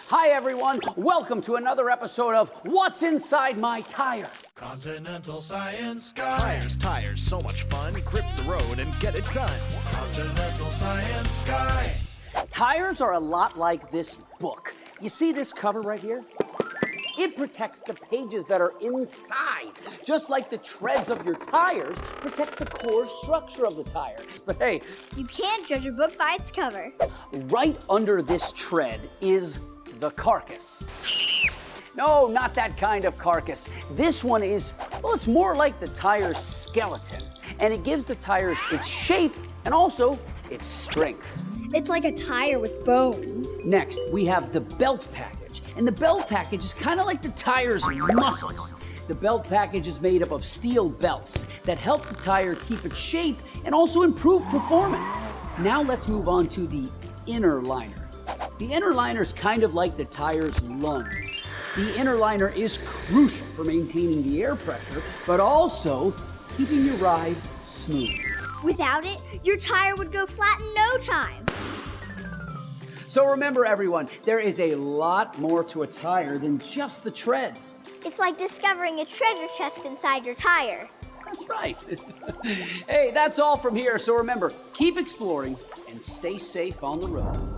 Hi everyone, welcome to another episode of What's Inside My Tire? Continental Science Guy. Tires, so much fun. Grip the road and get it done. Continental Science Guy. Tires are a lot like this book. You see this cover right here? It protects the pages that are inside, just like the treads of your tires protect the core structure of the tire. But hey, you can't judge a book by its cover. Right under this tread is the carcass. No, not that kind of carcass. This one is, well, it's more like the tire's skeleton, and it gives the tires its shape and also its strength. It's like a tire with bones. Next, we have the belt package. And the belt package is kind of like the tire's muscles. The belt package is made up of steel belts that help the tire keep its shape and also improve performance. Now let's move on to the inner liner. The inner liner is kind of like the tire's lungs. The inner liner is crucial for maintaining the air pressure, but also keeping your ride smooth. Without it, your tire would go flat in no time. So remember everyone, there is a lot more to a tire than just the treads. It's like discovering a treasure chest inside your tire. That's right. Hey, that's all from here. So remember, keep exploring and stay safe on the road.